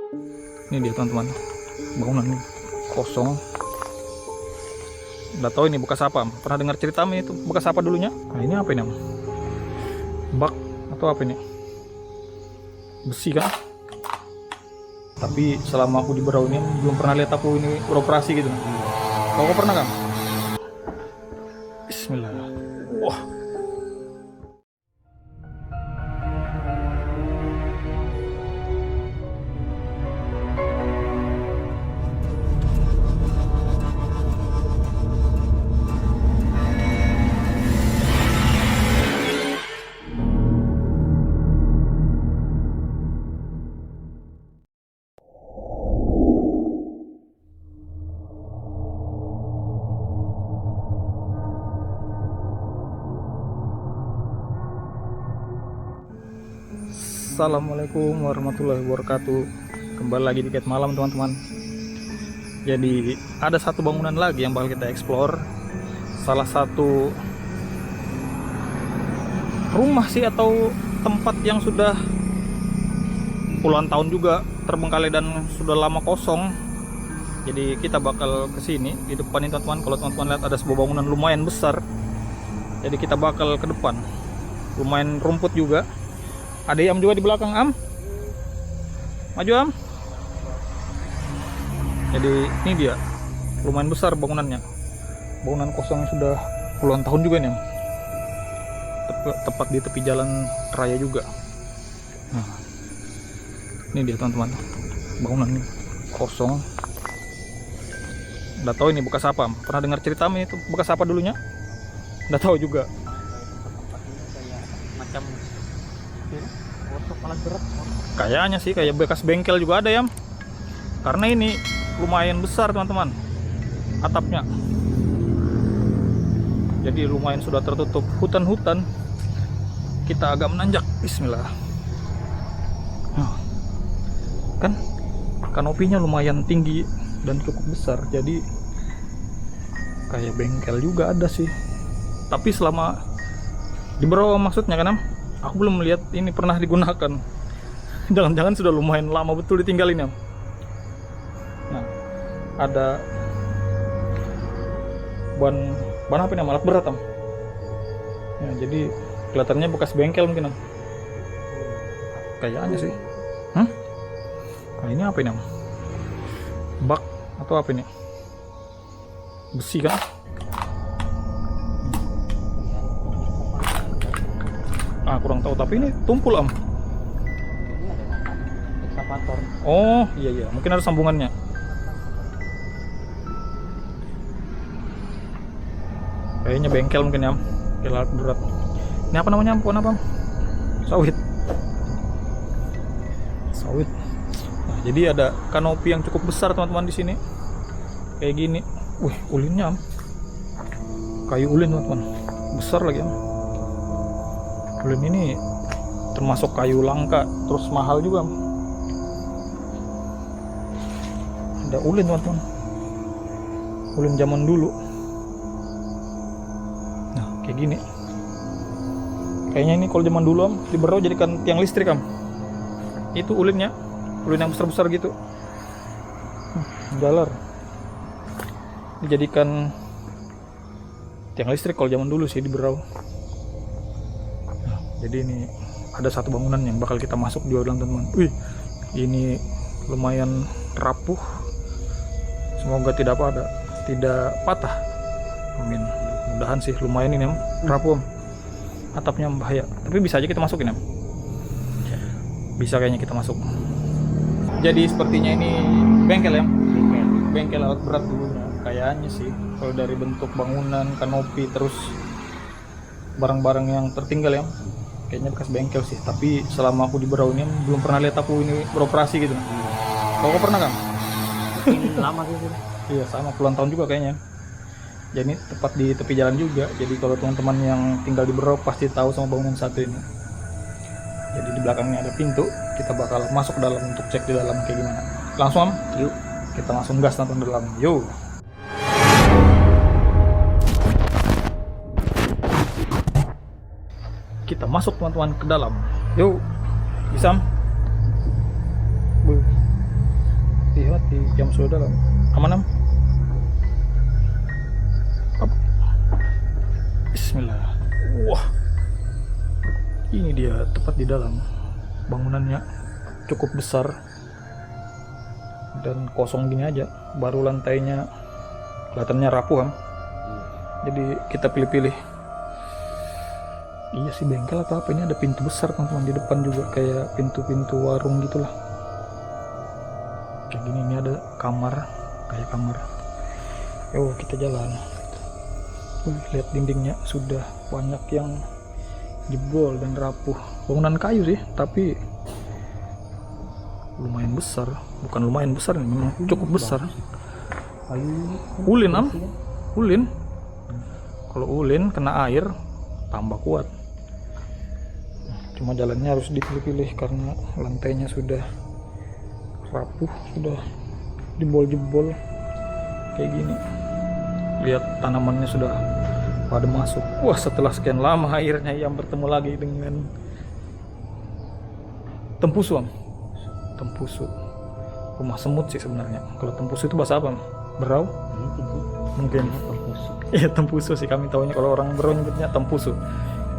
Ini dia teman-teman, bangunan ini kosong. Nggak tahu ini bekas apa. Pernah dengar cerita itu bekas apa dulunya? Nah, ini apa ini? Bak atau apa ini? Besi kan? Tapi selama aku di Berau ini belum pernah lihat aku ini beroperasi gitu. Kau pernah kan? Bismillah. Wah. Assalamualaikum warahmatullahi wabarakatuh. Kembali lagi di Cat Malam teman-teman. Jadi ada satu bangunan lagi yang bakal kita explore. Salah satu rumah sih atau tempat yang sudah puluhan tahun juga terbengkalai dan sudah lama kosong. Jadi kita bakal ke sini. Di depan ini teman-teman, kalau teman-teman lihat ada sebuah bangunan lumayan besar. Jadi kita bakal ke depan. Lumayan rumput juga. Ada Am juga di belakang, Am. Maju, Am. Jadi ini dia, lumayan besar bangunannya. Bangunan kosong sudah puluhan tahun juga nih, Am. Tepat di tepi jalan raya juga. Nah, ini dia teman-teman, bangunan ini kosong. Nggak tahu ini bekas apa, Am. Pernah dengar cerita itu bekas apa dulunya? Nggak tahu juga. Macam alat berat. Kayaknya sih kayak bekas bengkel juga ada ya. Karena ini lumayan besar teman-teman atapnya. Jadi lumayan sudah tertutup hutan-hutan. Kita agak menanjak. Bismillah. Nah, kan kanopinya lumayan tinggi dan cukup besar. Jadi kayak bengkel juga ada sih. Tapi selama di Berau maksudnya kan, Am? Aku belum melihat ini pernah digunakan. Jangan-jangan sudah lumayan lama betul ditinggalin ya. Nah, ada ban apa nih, alat berat Am. Ya, jadi kelihatannya bekas bengkel mungkin Am. Kayaknya sih. Nah, ini apa ini Am? Bak atau apa ini? Besi kan? Kurang tahu, tapi ini tumpul Am. Ini ada ekskavator. Oh iya, mungkin ada sambungannya. Kayaknya bengkel mungkin ya Am. Alat berat. Ini apa namanya Am? Pohon apa Am? Sawit. Nah, jadi ada kanopi yang cukup besar teman-teman di sini. Kayak gini. Wih, ulinnya Am. Kayu ulin teman-teman. Besar lagi Am. Ulin ini termasuk kayu langka, terus mahal juga. Ada ulin teman-teman, ulin zaman dulu. Nah kayak gini. Kayaknya ini kalau zaman dulu Am, di Berau jadikan tiang listrik Am. Itu ulinnya, ulin yang besar-besar gitu. Jalar. Dijadikan tiang listrik kalau zaman dulu sih di Berau. Jadi ini ada satu bangunan yang bakal kita masuk juga teman-teman. Wih, ini lumayan rapuh. Semoga tidak patah. Amin. Mudahan sih lumayan ini rapuh. Atapnya bahaya. Tapi bisa aja kita masukin ya. Bisa kayaknya kita masuk. Jadi sepertinya ini bengkel ya. Bengkel alat berat dulunya. Kayaknya sih. Kalau dari bentuk bangunan, kanopi, terus barang-barang yang tertinggal ya. Kayaknya bekas bengkel sih, tapi selama aku di Berau ini belum pernah lihat aku ini beroperasi gitu. Kau pernah kan? Mungkin lama sih. Iya, sama puluhan tahun juga kayaknya. Jadi tepat di tepi jalan juga. Jadi kalau teman-teman yang tinggal di Berau pasti tahu sama bangunan satu ini. Jadi di belakangnya ada pintu, kita bakal masuk ke dalam untuk cek di dalam kayak gimana. Langsung Am? Yuk, kita langsung gas nonton dalam. Yuk. Kita masuk teman-teman ke dalam. Yuk. Bisa Am? mati, jam sudah dalam. Aman am? Up. Bismillah. Wah, ini dia tepat di dalam. Bangunannya cukup besar dan kosong gini aja. Baru lantainya kelihatannya rapuh am. Jadi kita pilih-pilih. Iya sih bengkel atau apa, ini ada pintu besar teman-teman di depan juga kayak pintu-pintu warung gitulah. Kayak gini, ini ada kamar, kayak kamar. Yuk kita jalan. Lihat dindingnya sudah banyak yang jebol dan rapuh. Bangunan kayu sih, tapi lumayan besar. Bukan lumayan besar, memang cukup besar. Ulin am, ulin. Kalau ulin kena air tambah kuat. Cuma jalannya harus dipilih-pilih karena lantainya sudah rapuh, sudah jebol-jebol kayak gini. Lihat tanamannya sudah pada masuk. Wah, setelah sekian lama akhirnya yang bertemu lagi dengan tempusu am. Tempusu, rumah semut sih sebenarnya. Kalau tempusu itu bahasa apa? Berau? Mungkin. Iya, tempusu sih kami tahunya. Kalau orang Berau nyebutnya tempusu.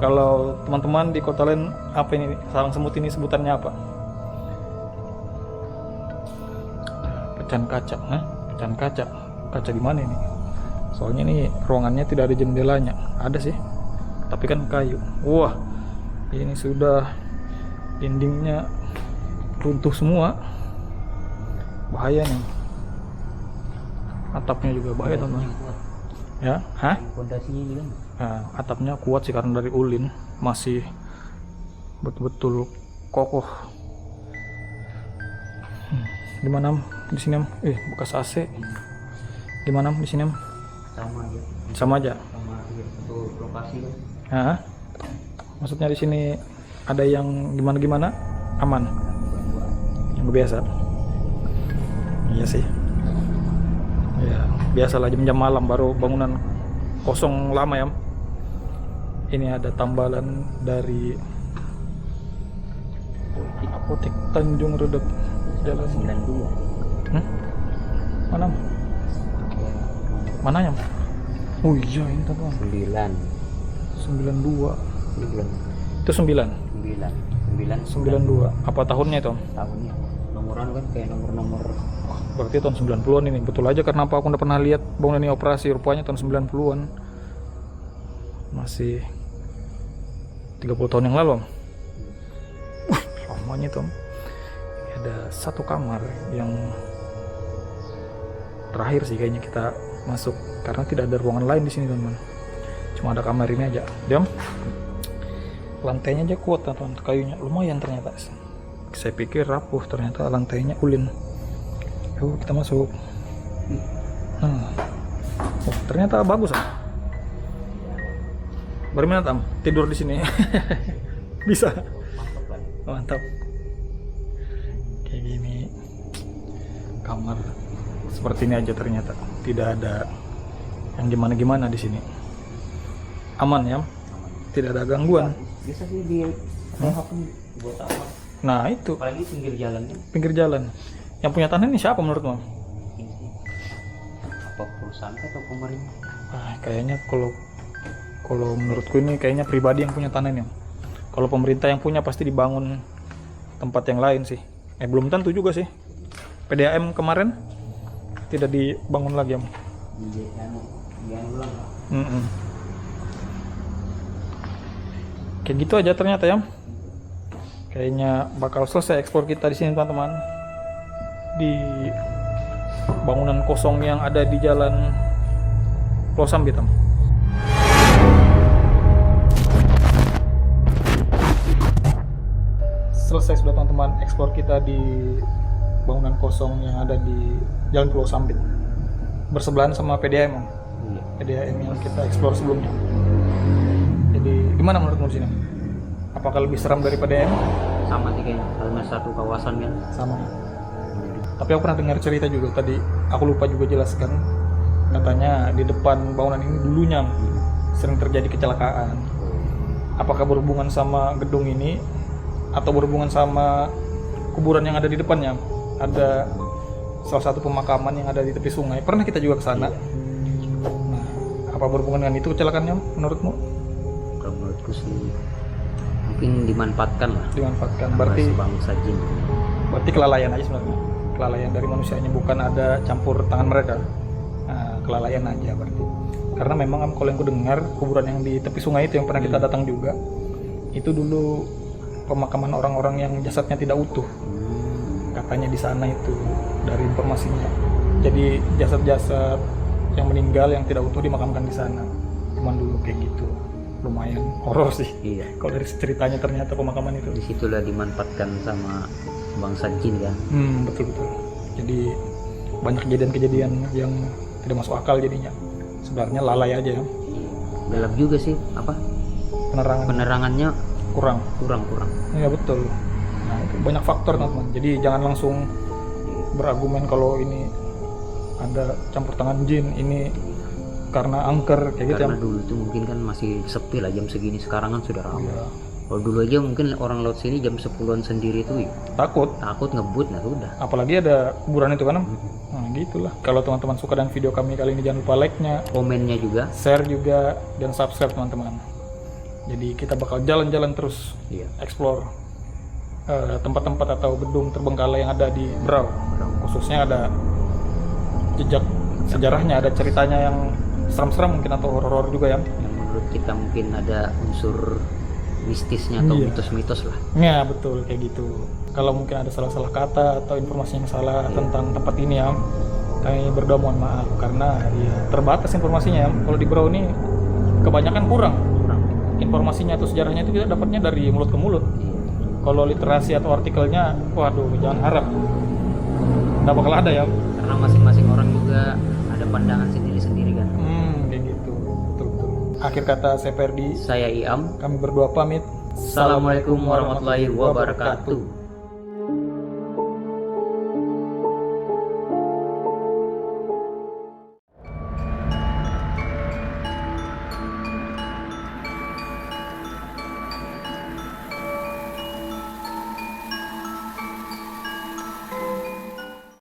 Kalau teman-teman di kota lain apa ini sarang semut ini sebutannya apa? Pecahan kaca, pecahan kaca. Kaca di mana ini? Soalnya ini ruangannya tidak ada jendelanya. Ada sih, tapi kan kayu. Wah, ini sudah dindingnya runtuh semua. Bahaya nih. Atapnya juga bahaya teman-teman. Ya, hah? Pondasinya ini kan. Nah, atapnya kuat sih karena dari ulin, masih betul-betul kokoh. Di mana am? Di sini am? Bekas AC. Di mana am? Di sini am? Sama aja. Sama aja. Sama satu lokasi kan. Hah? Maksudnya di sini ada yang gimana-gimana? Aman? Yang biasa? Iya sih. Ya, biasalah jam-jam malam baru bangunan kosong lama ya. Ini ada tambalan dari Apotek Tanjung Redep Jalan 92. Mana? Mananya? Oh iya ini teman. 92. Itu 9. 92. Apa tahunnya itu? Tahunnya. Nomoran kan kayak nomor-nomor. Berarti tahun 90-an ini. Betul aja karena apa aku udah pernah lihat bangunan ini operasi, rupanya tahun 90-an. Masih 30 tahun yang lalu. Lamanya Tom. Ini ada satu kamar yang terakhir sih kayaknya kita masuk karena tidak ada ruangan lain di sini teman-teman. Cuma ada kamar ini aja. Diam. Lantainya aja kuat teman-teman, kayunya lumayan ternyata. Saya pikir rapuh, ternyata lantainya ulin. Yuk kita masuk. Oh, ternyata bagus ah. Bagaimana Tam? Tidur di sini? Bisa. Mantap. Kayak gini. Kamar seperti ini aja ternyata. Tidak ada yang gimana-gimana di sini. Aman ya? Tidak ada gangguan. Bisa sih di buat apa? Nah, itu. Apalagi pinggir jalan kan. Pinggir jalan. Yang punya tanah ini siapa menurutmu? Apa perusahaan atau pemerintah? Kayaknya kalau menurutku ini kayaknya pribadi yang punya tanah ini. Kalau pemerintah yang punya pasti dibangun tempat yang lain sih. Belum tentu juga sih. PDAM kemarin tidak dibangun lagi ya. Kayak gitu aja ternyata ya. Kayaknya bakal selesai ekspor kita di sini teman-teman. Di bangunan kosong yang ada di jalan Pulau Sambit. Selesai sudah teman-teman ekspor kita di bangunan kosong yang ada di Jalan Pulau Sambit. Bersebelahan sama PDAM. Iya. PDAM yang kita eksplor sebelumnya. Jadi gimana menurutmu di sini? Apakah lebih seram dari PDAM? Sama sih kayaknya, karena satu kawasan kan. Sama. Tapi aku pernah dengar cerita juga tadi, aku lupa juga jelaskan. Katanya di depan bangunan ini dulunya sering terjadi kecelakaan. Apakah berhubungan sama gedung ini atau berhubungan sama kuburan yang ada di depannya? Ada salah satu pemakaman yang ada di tepi sungai. Pernah kita juga ke sana. Nah, apa berhubungan dengan itu kecelakaannya menurutmu? Kalau menurutku sih mungkin dimanfaatkan lah. Dimanfaatkan. Sama Berarti sebangsa jin. berarti kelalaian aja sebenarnya. Kelalaian dari manusianya, bukan ada campur tangan mereka. Nah, kelalaian aja berarti. Karena memang kalau yang ku dengar, kuburan yang di tepi sungai itu yang pernah kita datang juga, itu dulu pemakaman orang-orang yang jasadnya tidak utuh. Katanya di sana itu dari informasinya. Jadi jasad-jasad yang meninggal yang tidak utuh dimakamkan di sana. Cuman dulu kayak gitu. Lumayan horor sih. Iya. Kalau dari ceritanya ternyata pemakaman itu. Disitulah dimanfaatkan sama bangsa jin kan. Betul-betul. Jadi banyak kejadian-kejadian yang tidak masuk akal jadinya. Sebenarnya lalai aja ya. Gelap juga sih apa penerangannya Kurang. kurang. Iya betul. Nah itu banyak faktor teman-teman. Jadi jangan langsung berargumen kalau ini ada campur tangan jin, ini karena angker kayak gitu Karena ya. dulu tuh mungkin kan masih sepi lah jam segini, sekarang kan sudah ramai. Iya. Kalau dulu aja mungkin orang laut sini jam 10-an sendiri tuh ya, Takut. takut ngebut nah udah. Apalagi ada kuburan itu kan. Nah gitulah. Kalau teman-teman suka dengan video kami kali ini, jangan lupa like-nya, Komennya juga. share juga, dan subscribe teman-teman. Jadi kita bakal jalan-jalan terus Iya. explore tempat-tempat atau gedung terbengkalai yang ada di Berau. Khususnya ada jejak sejarahnya, ada ceritanya yang seram-seram mungkin atau horor juga ya. Yang menurut kita mungkin ada unsur mistisnya atau Iya. mitos-mitos lah. Ya betul kayak gitu. Kalau mungkin ada salah-salah kata atau informasi yang salah tentang tempat ini ya, kami berdua mohon maaf karena ya terbatas informasinya. Kalau di Berau ini kebanyakan kurang informasinya atau sejarahnya, itu kita dapatnya dari mulut ke mulut. Kalau literasi atau artikelnya, waduh jangan harap, nggak bakal ada ya. Karena masing-masing orang juga ada pandangan sendiri-sendiri kan. Kayak gitu, betul-betul. Akhir kata saya Ferdi, Saya Iam. kami berdua pamit. Assalamualaikum warahmatullahi wabarakatuh.